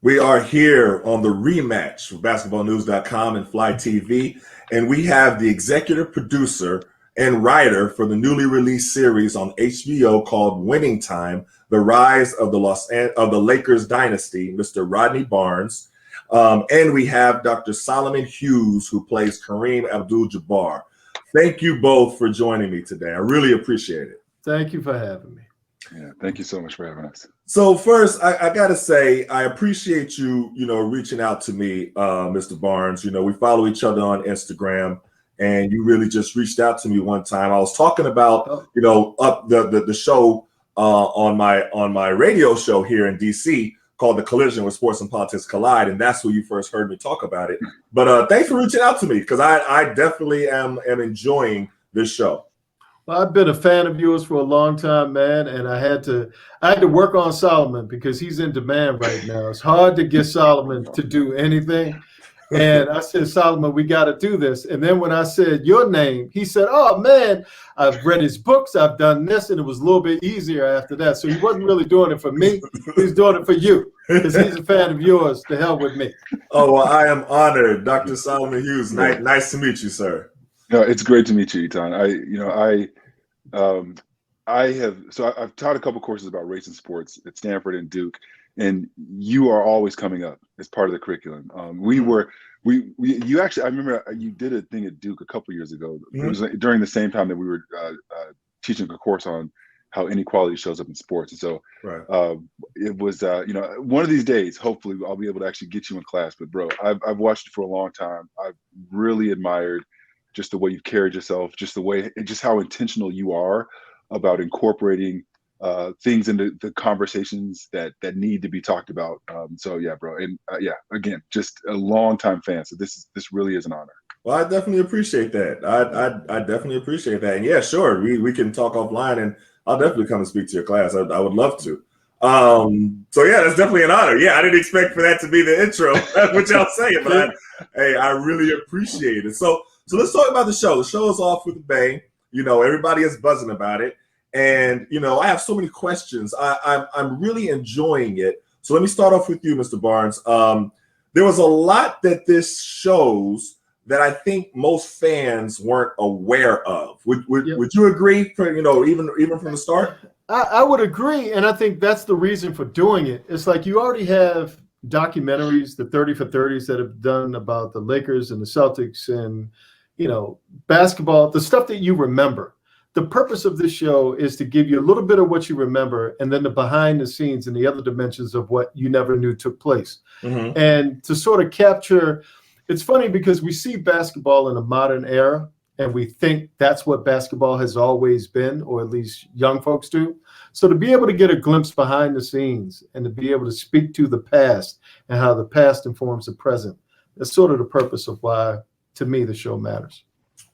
We are here on the Rematch for basketballnews.com and Fly TV, and we have the executive producer and writer for the newly released series on HBO called Winning Time: The Rise of the Lakers Dynasty, Mr. Rodney Barnes. And we have Dr. Solomon Hughes, who plays Kareem Abdul-Jabbar. Thank you both for joining me today. I really appreciate it. Thank you for having me. Yeah, thank you so much for having us. So first, I got to say, I appreciate you, reaching out to me, Mr. Barnes. We follow each other on Instagram, and you really just reached out to me one time. I was talking about, up the show on my radio show here in DC called The Collision, where sports and politics collide, and that's where you first heard me talk about it. But thanks for reaching out to me, because I definitely am enjoying this show. Well, I've been a fan of yours for a long time, man, and I had to work on Solomon because he's in demand right now. It's hard to get Solomon to do anything. And I said, Solomon, we got to do this. And then when I said your name, he said, oh, man, I've read his books. I've done this. And it was a little bit easier after that. So he wasn't really doing it for me. He was doing it for you because he's a fan of yours. To hell with me. Oh, well, I am honored. Dr. Solomon Hughes, nice to meet you, sir. No, it's great to meet you, Etan. I've taught a couple courses about race and sports at Stanford and Duke, and you are always coming up as part of the curriculum. I remember you did a thing at Duke a couple years ago. It was during the same time that we were teaching a course on how inequality shows up in sports. And so it was, one of these days, hopefully I'll be able to actually get you in class. But bro, I've watched you for a long time. I've really admired just the way you've carried yourself, just how intentional you are about incorporating things into the conversations that need to be talked about. So yeah, bro, and again, just a longtime fan. So this really is an honor. Well, I definitely appreciate that. I definitely appreciate that. And yeah, sure, we can talk offline, and I'll definitely come and speak to your class. I would love to. So yeah, that's definitely an honor. Yeah, I didn't expect for that to be the intro, which I'll say, but I really appreciate it. So let's talk about the show. The show is off with a bang. Everybody is buzzing about it. And, I have so many questions. I'm really enjoying it. So let me start off with you, Mr. Barnes. There was a lot that this shows that I think most fans weren't aware of. Would you agree, even from the start? I would agree. And I think that's the reason for doing it. It's like you already have documentaries, the 30 for 30s that have done about the Lakers and the Celtics and, basketball, the stuff that you remember. The purpose of this show is to give you a little bit of what you remember and then the behind the scenes and the other dimensions of what you never knew took place. Mm-hmm. And to sort of capture, it's funny because we see basketball in a modern era and we think that's what basketball has always been, or at least young folks do. So to be able to get a glimpse behind the scenes and to be able to speak to the past and how the past informs the present, that's sort of the purpose of why, to me, the show matters.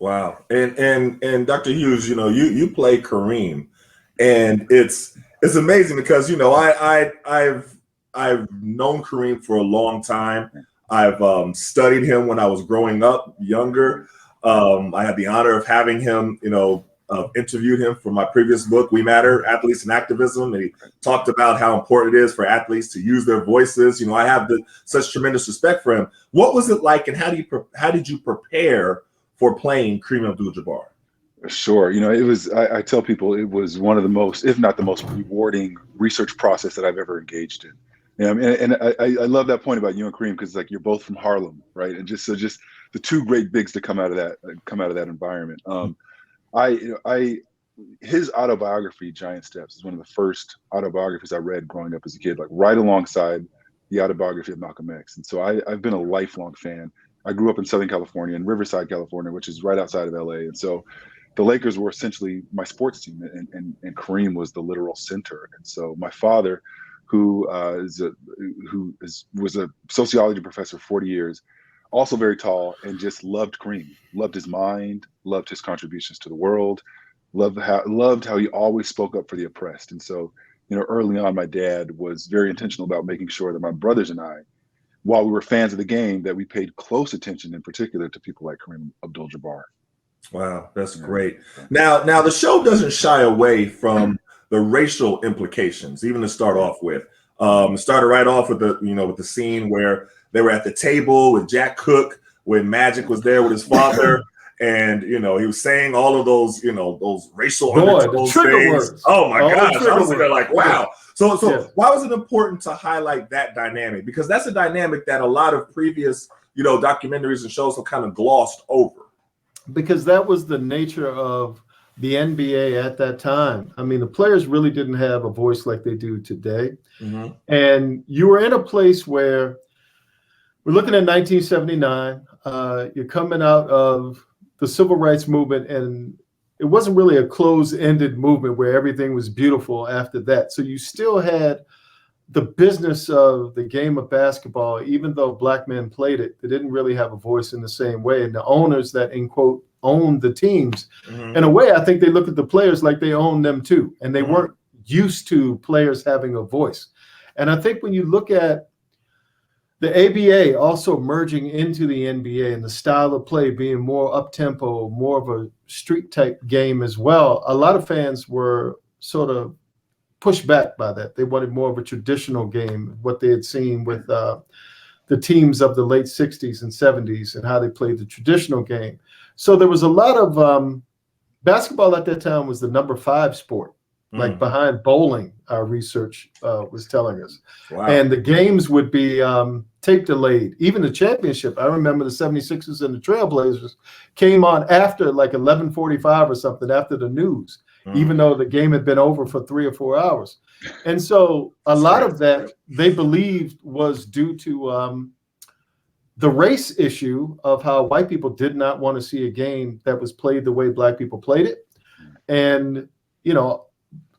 Wow. And Dr. Hughes, you play Kareem, and it's amazing because, I've known Kareem for a long time. I've studied him when I was growing up, younger. I had the honor of having him, interviewed him for my previous book, We Matter, Athletes and Activism. And he talked about how important it is for athletes to use their voices. I have such tremendous respect for him. What was it like, and how did you prepare for playing Kareem Abdul-Jabbar? Sure. It was, I tell people it was one of the most, if not the most rewarding research process that I've ever engaged in. And I love that point about you and Kareem, because you're both from Harlem, right? And just the two great bigs to come out of that environment. His autobiography, Giant Steps, is one of the first autobiographies I read growing up as a kid, right alongside the autobiography of Malcolm X. And so I've been a lifelong fan. I grew up in Southern California, in Riverside, California, which is right outside of LA. And so the Lakers were essentially my sports team, and Kareem was the literal center. And so my father, who was a sociology professor for 40 years, also very tall, and just loved Kareem, loved his mind, loved his contributions to the world, loved how he always spoke up for the oppressed. And so, early on, my dad was very intentional about making sure that my brothers and I, while we were fans of the game, that we paid close attention in particular to people like Kareem Abdul-Jabbar. Wow, that's great. Now the show doesn't shy away from the racial implications, even to start off with. Started right off with the scene where they were at the table with Jack Cook when Magic was there with his father. And he was saying all of those, those racial undertones things. Words. Oh my gosh. I was there like, wow. So why was it important to highlight that dynamic? Because that's a dynamic that a lot of previous, documentaries and shows have kind of glossed over. Because that was the nature of the NBA at that time. I mean, the players really didn't have a voice like they do today. Mm-hmm. And you were in a place where we're looking at 1979. You're coming out of the civil rights movement, and it wasn't really a closed-ended movement where everything was beautiful after that. So you still had the business of the game of basketball. Even though black men played it, they didn't really have a voice in the same way. And the owners that, in quote, owned the teams, in a way, I think they looked at the players like they owned them too. And they weren't used to players having a voice. And I think when you look at the ABA also merging into the NBA and the style of play being more up-tempo, more of a street-type game as well, a lot of fans were sort of pushed back by that. They wanted more of a traditional game, what they had seen with the teams of the late 60s and 70s and how they played the traditional game. So there was a lot of basketball at that time was the number 5 sport, like behind bowling, our research was telling us. Wow. And the games would be tape delayed. Even the championship, I remember the 76ers and the Trailblazers came on after like 11:45 or something after the news, even though the game had been over for 3 or 4 hours. And so a lot of that they believed was due to the race issue of how white people did not want to see a game that was played the way black people played it. And,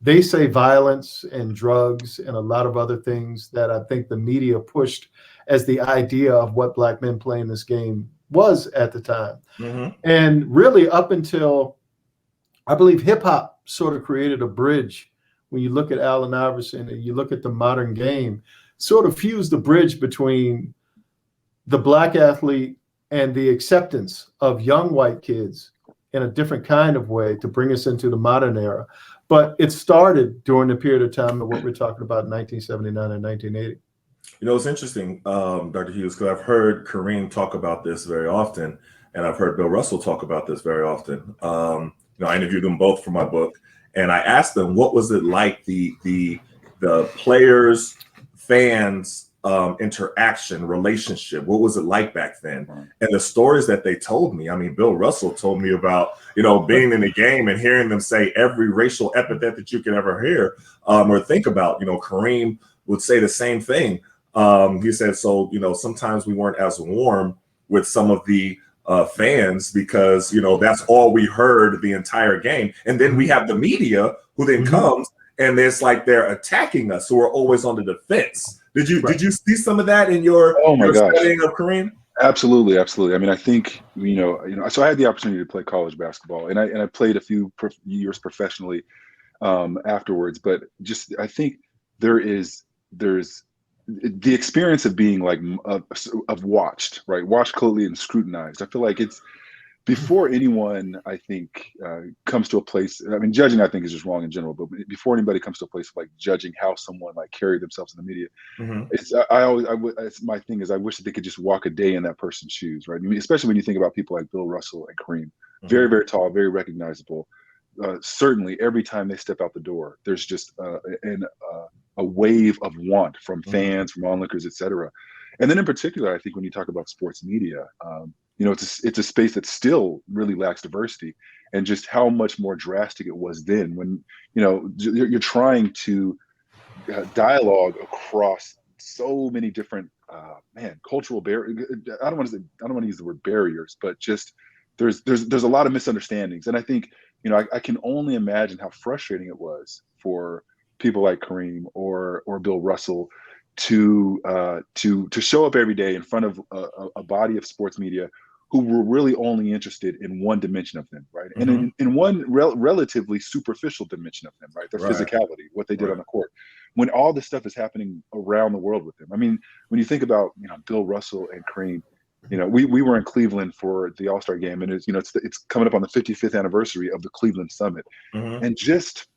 they say violence and drugs and a lot of other things that I think the media pushed as the idea of what black men playing this game was at the time. And really up until, I believe hip hop sort of created a bridge. When you look at Allen Iverson and you look at the modern game, sort of fused the bridge between the black athlete and the acceptance of young white kids in a different kind of way to bring us into the modern era. But it started during the period of time of what we're talking about in 1979 and 1980. It's interesting, Dr. Hughes, because I've heard Kareem talk about this very often, and I've heard Bill Russell talk about this very often. I interviewed them both for my book, and I asked them, what was it like the players, fans, interaction, relationship? What was it like back then? And the stories that they told me, I mean, Bill Russell told me about, being in the game and hearing them say every racial epithet that you could ever hear or think about. Kareem would say the same thing. He said, so, sometimes we weren't as warm with some of the fans because, that's all we heard the entire game. And then we have the media who then comes and it's like they're attacking us, who are always on the defense. Did you see some of that in your studying of Kareem? Absolutely. I mean, I think so I had the opportunity to play college basketball, and I played a few years professionally afterwards. But just I think there's the experience of being like of watched closely and scrutinized. I feel like it's before anyone, I think, comes to a place. I mean, judging, I think, is just wrong in general. But before anybody comes to a place of like judging how someone like carried themselves in the media, it's my thing is I wish that they could just walk a day in that person's shoes, right? I mean, especially when you think about people like Bill Russell and Kareem, very, very tall, very recognizable. Certainly, every time they step out the door, there's just a wave of want from fans, from onlookers, et cetera. And then in particular, I think when you talk about sports media, it's a space that still really lacks diversity, and just how much more drastic it was then when, you're trying to dialogue across so many different, cultural barriers. I don't want to use the word barriers, but just there's a lot of misunderstandings. And I think, I can only imagine how frustrating it was for people like Kareem or Bill Russell to show up every day in front of a body of sports media who were really only interested in one dimension of them, right? And in one relatively superficial dimension of them, right? Their physicality, what they did on the court, when all this stuff is happening around the world with them. I mean, when you think about, Bill Russell and Kareem, we were in Cleveland for the All-Star game, and it's coming up on the 55th anniversary of the Cleveland Summit, and just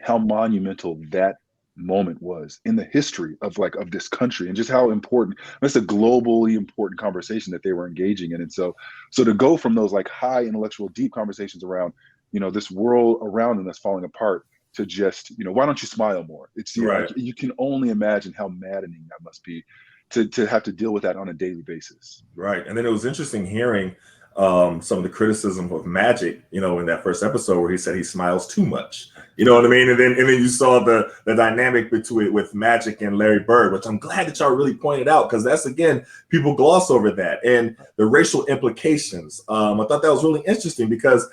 how monumental that moment was in the history of this country, and just how important. That's a globally important conversation that they were engaging in. And so to go from those like high intellectual, deep conversations around, this world around them that's falling apart, to just, why don't you smile more? It's, Right. you can only imagine how maddening that must be to have to deal with that on a daily basis. Right. And then it was interesting hearing some of the criticism of Magic, in that first episode where he said he smiles too much. You know what I mean? And then you saw the dynamic between with Magic and Larry Bird, which I'm glad that y'all really pointed out, because that's, again, people gloss over that, and the racial implications. I thought that was really interesting, because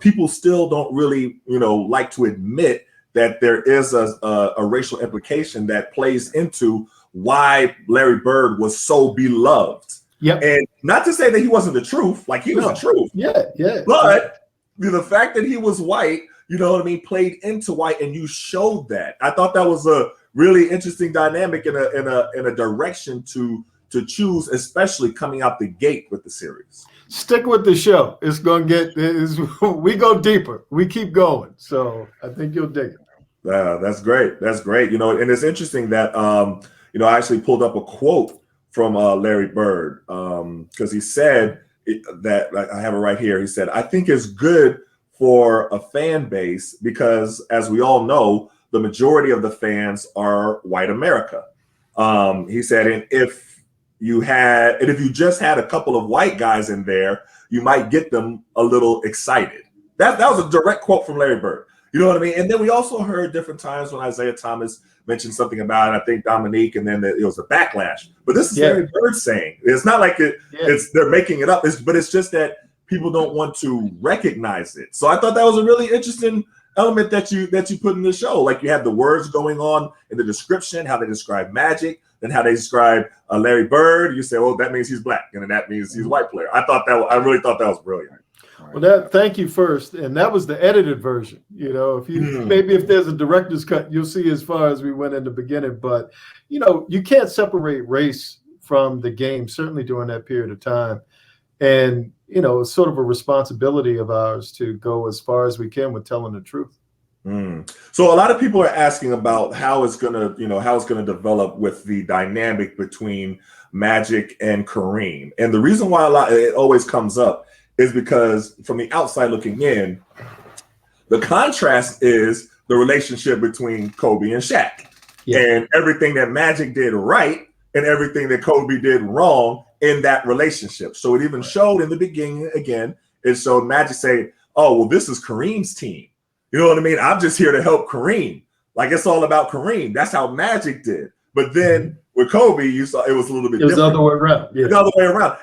people still don't really, like to admit that there is a racial implication that plays into why Larry Bird was so beloved. Yep. And not to say that he wasn't the truth, like he was the truth. Yeah. But the fact that he was white, played into white, and you showed that. I thought that was a really interesting dynamic in a direction to choose, especially coming out the gate with the series. Stick with the show. It's going to we go deeper. We keep going. So I think you'll dig it. Yeah, that's great. That's great. And it's interesting that, I actually pulled up a quote from Larry Bird, because he said that, I have it right here. He said, "I think it's good for a fan base because, as we all know, the majority of the fans are white America." He said, and if you just had a couple of white guys in there, you might get them a little excited. That was a direct quote from Larry Bird. You know what I mean? And then we also heard different times when Isaiah Thomas mentioned something about, I think, Dominique, and then it was a backlash. But this is Larry Bird saying. It's not like they're making it up, but it's just that people don't want to recognize it. So I thought that was a really interesting element that you put in the show. Like, you had the words going on in the description, how they describe Magic, then how they describe Larry Bird. You say, "Oh, that means he's black, and then that means he's a white player." I really thought that was brilliant. Well, thank you first, and that was the edited version. If if there's a director's cut, you'll see as far as we went in the beginning. But you can't separate race from the game, certainly during that period of time. And it's sort of a responsibility of ours to go as far as we can with telling the truth. So a lot of people are asking about how it's gonna develop with the dynamic between Magic and Kareem, and the reason why it always comes up is because, from the outside looking in, the contrast is the relationship between Kobe and Shaq, and everything that Magic did right and everything that Kobe did wrong in that relationship. So it even showed in the beginning, again, it showed Magic say, "Oh, well, this is Kareem's team. You know what I mean? I'm just here to help Kareem. Like, it's all about Kareem." That's how Magic did. But then with Kobe, you saw it was a little bit different. It was the other way around. Yeah. The other way around.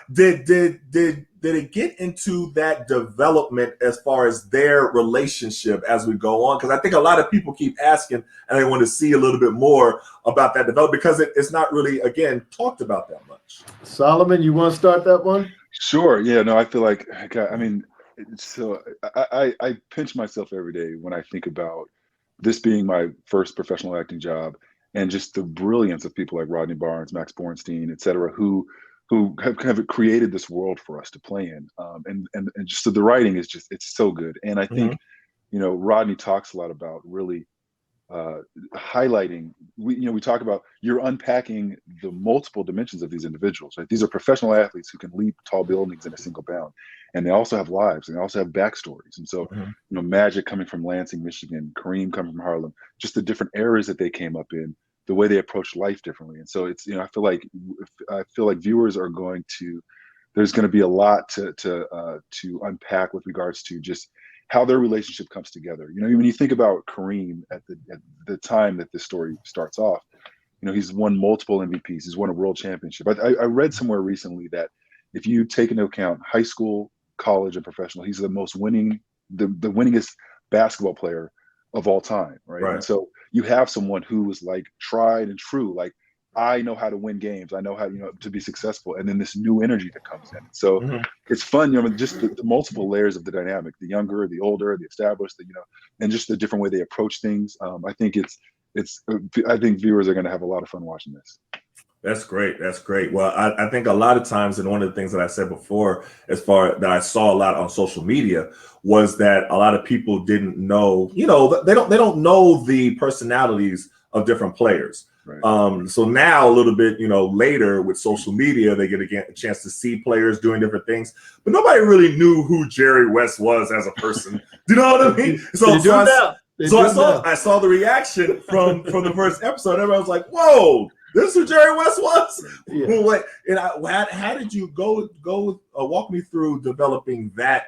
Did it get into that development as far as their relationship as we go on? Because I think a lot of people keep asking, and they want to see a little bit more about that development, because it's not really, again, talked about that much. Solomon, you want to start that one? Sure. Yeah. No, I feel like, so I pinch myself every day when I think about this being my first professional acting job, and just the brilliance of people like Rodney Barnes, Max Bornstein, et cetera, who have created this world for us to play in. And just so the writing is just, it's so good. And I think, Rodney talks a lot about really highlighting, we talk about, you're unpacking the multiple dimensions of these individuals, right? These are professional athletes who can leap tall buildings in a single bound, and they also have lives, and they also have backstories. And so, Magic coming from Lansing, Michigan, Kareem coming from Harlem, just the different eras that they came up in, the way they approach life differently. And so it's, I feel like viewers are there's going to be a lot to unpack with regards to just how their relationship comes together. When you think about Kareem at the time that this story starts off, he's won multiple MVPs. He's won a world championship. I read somewhere recently that if you take into account high school, college, and professional, he's the most winning, the winningest basketball player of all time, right? And so you have someone who was like tried and true, like, I know how to win games, I know how to be successful, and then this new energy that comes in. So it's fun, just the multiple layers of the dynamic, the younger, the older, the established, and just the different way they approach things. I think I think viewers are going to have a lot of fun watching this. That's great. That's great. Well, I think a lot of times, and one of the things that I said before, as far that I saw a lot on social media, was that a lot of people didn't know, they don't know the personalities of different players. Right. So now a little bit, later with social media, they get a chance to see players doing different things, but nobody really knew who Jerry West was as a person. Do you know what I mean? So I saw the reaction from the first episode. Everybody was like, "Whoa, this is who Jerry West was." Yeah. And how did you go walk me through developing that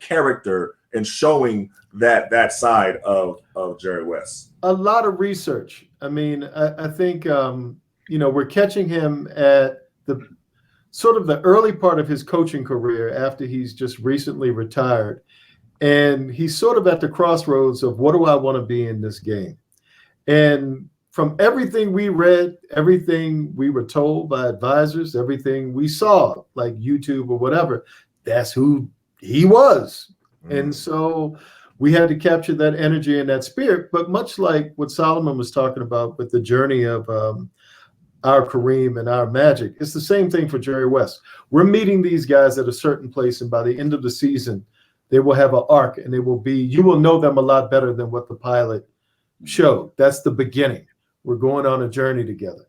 character and showing that side of Jerry West? A lot of research. I mean, I think we're catching him at the sort of the early part of his coaching career after he's just recently retired, and he's sort of at the crossroads of what do I want to be in this game. And from everything we read, everything we were told by advisors, everything we saw, like YouTube or whatever, that's who he was. And so we had to capture that energy and that spirit. But much like what Solomon was talking about with the journey of our Kareem and our Magic, it's the same thing for Jerry West. We're meeting these guys at a certain place, and by the end of the season, they will have an arc, and you will know them a lot better than what the pilot showed. That's the beginning. We're going on a journey together,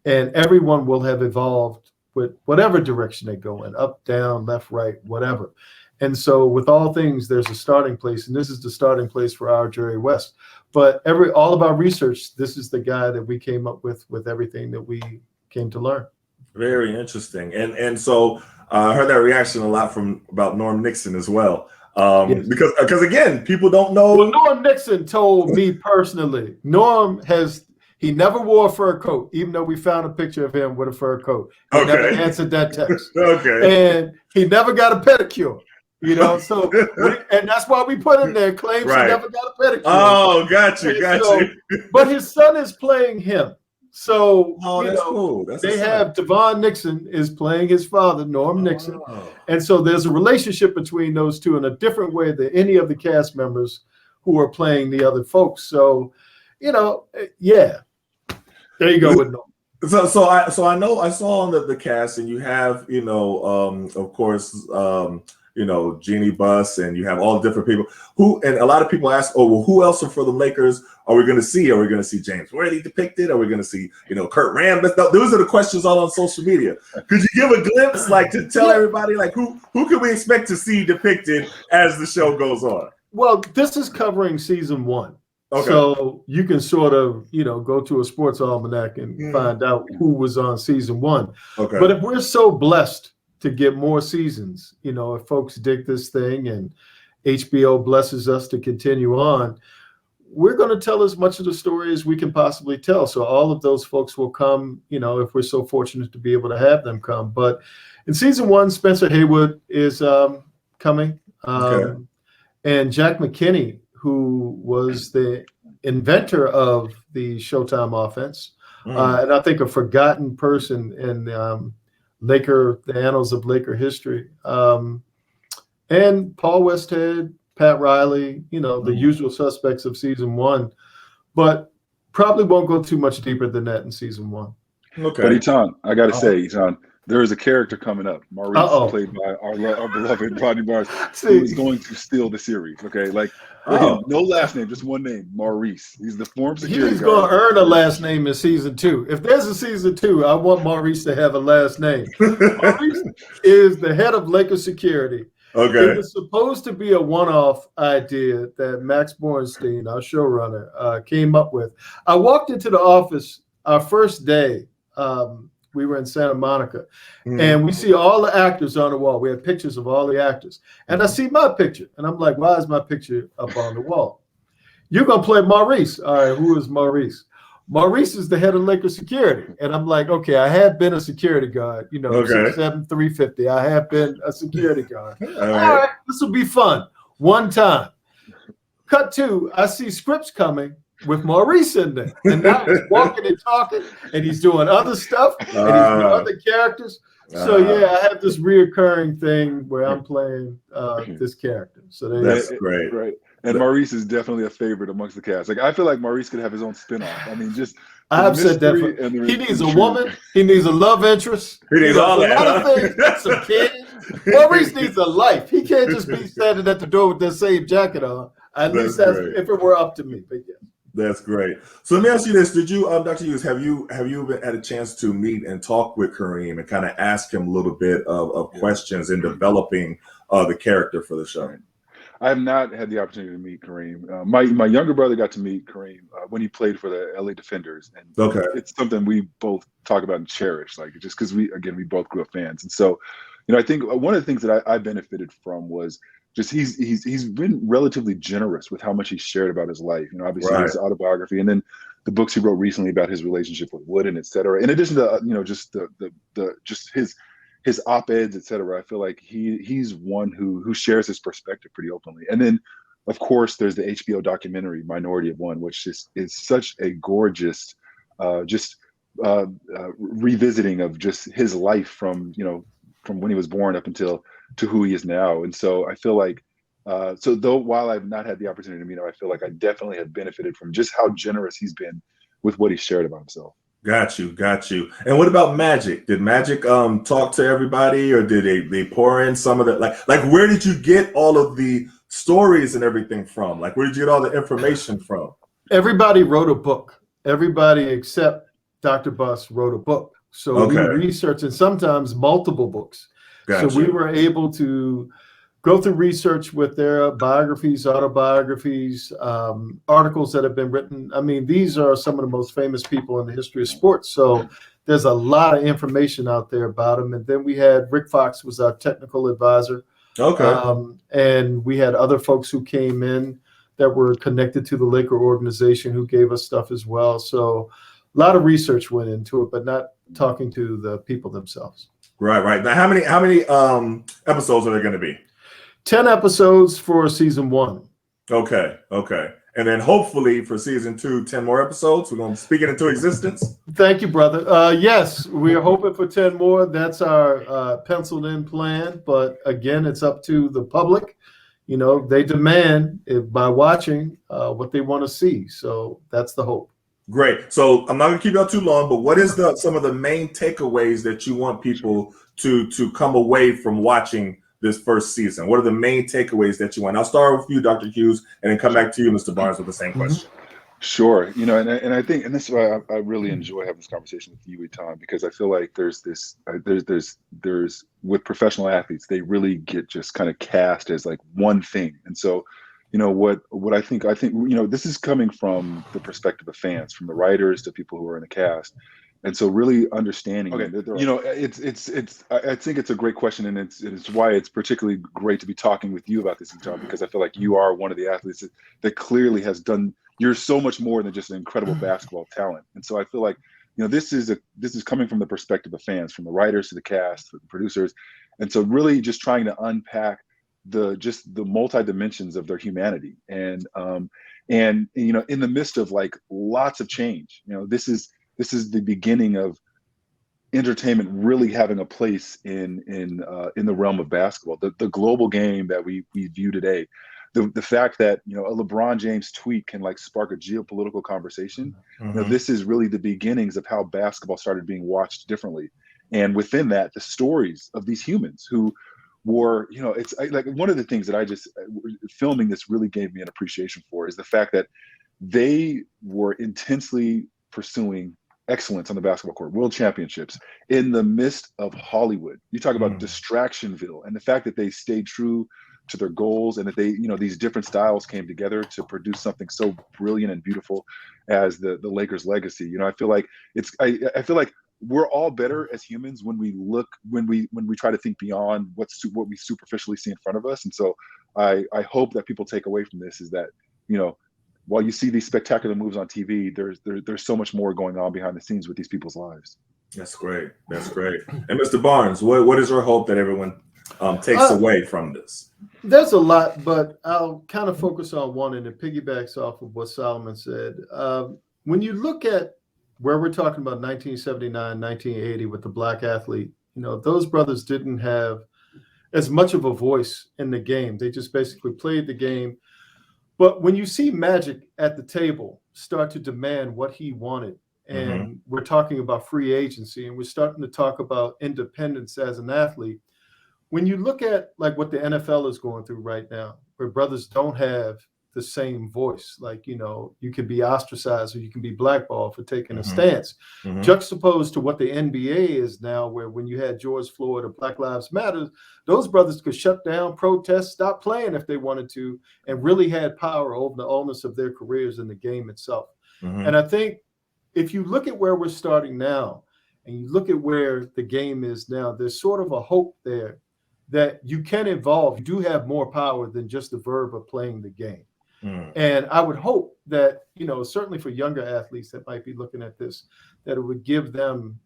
and everyone will have evolved with whatever direction they go in, up, down, left, right, whatever. And so with all things, there's a starting place, and this is the starting place for our Jerry West. But all of our research, this is the guy that we came up with everything that we came to learn. Very interesting. And so I heard that reaction a lot about Norm Nixon as well. Yes. Because again, people don't know. Well, Norm Nixon told me personally, he never wore a fur coat, even though we found a picture of him with a fur coat. He never answered that text. Okay. And he never got a pedicure. So and that's why we put in there claims he never got a pedicure. Oh, gotcha. But his son is playing him. So that's cool. They have Devon Nixon is playing his father, Norm Nixon. And so there's a relationship between those two in a different way than any of the cast members who are playing the other folks. So, there you go with Norm. So I know I saw on the cast, and you have, of course, Jeannie Buss, and you have all the different people and a lot of people ask, oh, well, who else are for the Lakers are we going to see? Are we going to see James Worthy depicted? Are we going to see, Kurt Rambis? Those are the questions all on social media. Could you give a glimpse, to tell everybody, who can we expect to see depicted as the show goes on? Well, this is covering season 1. Okay. So you can sort of, go to a sports almanac and find out who was on season 1. Okay. But if we're so blessed to get more seasons, if folks dig this thing and HBO blesses us to continue on, we're going to tell as much of the story as we can possibly tell. So all of those folks will come, if we're so fortunate to be able to have them come. But in season 1, Spencer Haywood is coming. And Jack McKinney, who was the inventor of the Showtime offense, and I think a forgotten person in the annals of Laker history. And Paul Westhead, Pat Riley, the usual suspects of season 1, but probably won't go too much deeper than that in season 1. Okay. But Etan, I got to say, Etan, there is a character coming up, Maurice, played by our beloved Rodney Barnes, who is going to steal the series. Okay, no last name, just one name, Maurice. He's the former security He's going to earn a last name in season 2. If there's a season 2, I want Maurice to have a last name. Maurice is the head of Laker security. Okay. It was supposed to be a one-off idea that Max Bornstein, our showrunner, came up with. I walked into the office our first day. We were in Santa Monica, and we see all the actors on the wall. We had pictures of all the actors, and I see my picture, and I'm like, why is my picture up on the wall? You're going to play Maurice. All right, who is Maurice? Maurice is the head of Laker security. And I'm like, okay, I have been a security guard, 6'7", 350. I have been a security guard. All right, this will be fun. One time. Cut 2, I see scripts coming with Maurice in there. And now he's walking and talking, and he's doing other stuff, and he's doing other characters. So, I have this reoccurring thing where I'm playing this character. So that's great. Right. And Maurice is definitely a favorite amongst the cast. I feel like Maurice could have his own spinoff. I mean, just I've said that. He needs a woman. He needs a love interest. He needs all that. A lot of things. Some kids. Maurice needs a life. He can't just be standing at the door with that same jacket on. At least that's if it were up to me. But yeah. That's great. So let me ask you this: did you, Dr. Hughes, have you had a chance to meet and talk with Kareem and kind of ask him a little bit of questions in developing the character for the show? Right. I have not had the opportunity to meet Kareem. My younger brother got to meet Kareem when he played for the LA Defenders, and Okay. it's something we both talk about and cherish. Like just because we both grew up fans, and so I think one of the things that I benefited from was just he's been relatively generous with how much he shared about his life. Obviously Right. his autobiography, and then the books he wrote recently about his relationship with Wooden, et cetera. In addition to just the just his op-eds, et cetera. I feel like he's one who shares his perspective pretty openly. And then, of course, there's the HBO documentary Minority of One, which is such a gorgeous, revisiting of just his life from when he was born up until to who he is now. And so I feel like, so though while I've not had the opportunity to meet him, I feel like I definitely have benefited from just how generous he's been with what he shared about himself. Got you. And what about Magic? Did Magic talk to everybody, or did they pour in some of the like where did you get all of the stories and everything from? Like where did you get all the information from? Everybody wrote a book. Everybody except Dr. Buss wrote a book. So we researched, and sometimes multiple books. Gotcha. So we were able to go through research with their biographies, autobiographies, articles that have been written. I mean, these are some of the most famous people in the history of sports. So there's a lot of information out there about them. And then we had Rick Fox was our technical advisor. Okay. And we had other folks who came in that were connected to the Laker organization who gave us stuff as well. So a lot of research went into it, but not talking to the people themselves. Right. Now, how many episodes are there going to be? 10 episodes for season 1. Okay. And then hopefully for season 2, 10 more episodes. We're going to speak it into existence. Thank you, brother. Yes, we are hoping for 10 more. That's our penciled in plan. But again, it's up to the public. They demand by watching what they want to see. So that's the hope. Great. So I'm not going to keep you out too long, but what is some of the main takeaways that you want people to come away from watching this first season? What are the main takeaways that you want? I'll start with you, Dr. Hughes, and then come back to you, Mr. Barnes, with the same question. Sure. And I think, and this is why I really enjoy having this conversation with you, Etan, because I feel like there's with professional athletes, they really get just kind of cast as like one thing. And so, what I think, this is coming from the perspective of fans, from the writers to people who are in the cast. And so really understanding, I think it's a great question. And it's why it's particularly great to be talking with you about this, Etan, because I feel like you are one of the athletes that clearly has done, you're so much more than just an incredible basketball talent. And so I feel like, this is coming from the perspective of fans, from the writers to the cast, to the producers. And so really just trying to unpack the multi dimensions of their humanity. And in the midst of like lots of change, this is the beginning of entertainment really having a place in the realm of basketball, the global game that we view today. The fact that a LeBron James tweet can like spark a geopolitical conversation. This is really the beginnings of how basketball started being watched differently, and within that, the stories of these humans who were, like one of the things that I just filming this really gave me an appreciation for is the fact that they were intensely pursuing excellence on the basketball court, world championships in the midst of Hollywood. You talk about Distractionville, and the fact that they stayed true to their goals, and that they, these different styles came together to produce something so brilliant and beautiful as the Lakers legacy. I feel like I feel like we're all better as humans when we try to think beyond what we superficially see in front of us. And so I hope that people take away from this is that, while you see these spectacular moves on TV, there's so much more going on behind the scenes with these people's lives. That's great. And Mr. Barnes, what is your hope that everyone takes away from this? There's a lot, but I'll kind of focus on one, and it piggybacks off of what Solomon said. When you look at where we're talking about 1979, 1980 with the black athlete, those brothers didn't have as much of a voice in the game. They just basically played the game. But when you see Magic at the table start to demand what he wanted, and we're talking about free agency, and we're starting to talk about independence as an athlete, when you look at like what the NFL is going through right now, where brothers don't have the same voice. Like, you can be ostracized or you can be blackballed for taking a stance. Juxtaposed to what the NBA is now, where when you had George Floyd or Black Lives Matter, those brothers could shut down, protest, stop playing if they wanted to, and really had power over the onus of their careers in the game itself. And I think if you look at where we're starting now and you look at where the game is now, there's sort of a hope there that you can evolve. You do have more power than just the verb of playing the game. And I would hope that, certainly for younger athletes that might be looking at this, that it would give them,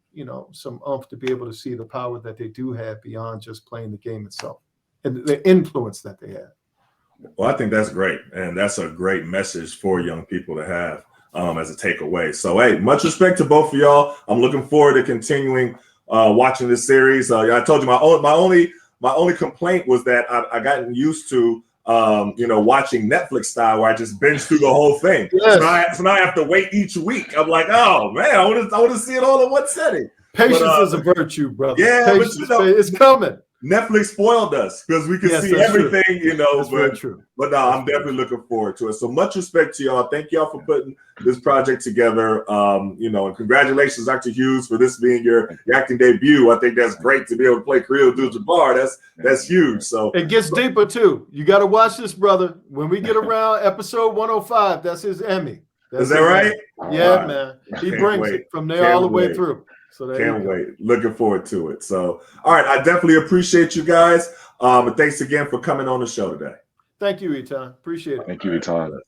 some oomph to be able to see the power that they do have beyond just playing the game itself and the influence that they have. Well, I think that's great. And that's a great message for young people to have as a takeaway. So, hey, much respect to both of y'all. I'm looking forward to continuing watching this series. I told you my only complaint was that I gotten used to watching Netflix style, where I just binge through the whole thing. Yes. So now I have to wait each week. I'm like, oh man, I want to see it all in one setting. Patience is a virtue, brother. Yeah, Patience, it's coming. Netflix spoiled us because we can see everything, But no, I'm definitely looking forward to it. So much respect to y'all. Thank y'all for putting this project together. And congratulations, Dr. Hughes, for this being your acting debut. I think that's great to be able to play Kareem Abdul-Jabbar. That's huge. So it gets deeper too. You got to watch this, brother. When we get around episode 105, that's his Emmy. Is that right? Yeah, man. He brings it from there all the way through. So can't wait. Looking forward to it. So, all right. I definitely appreciate you guys. And thanks again for coming on the show today. Thank you, Etan. Appreciate it. Thank you, Etan.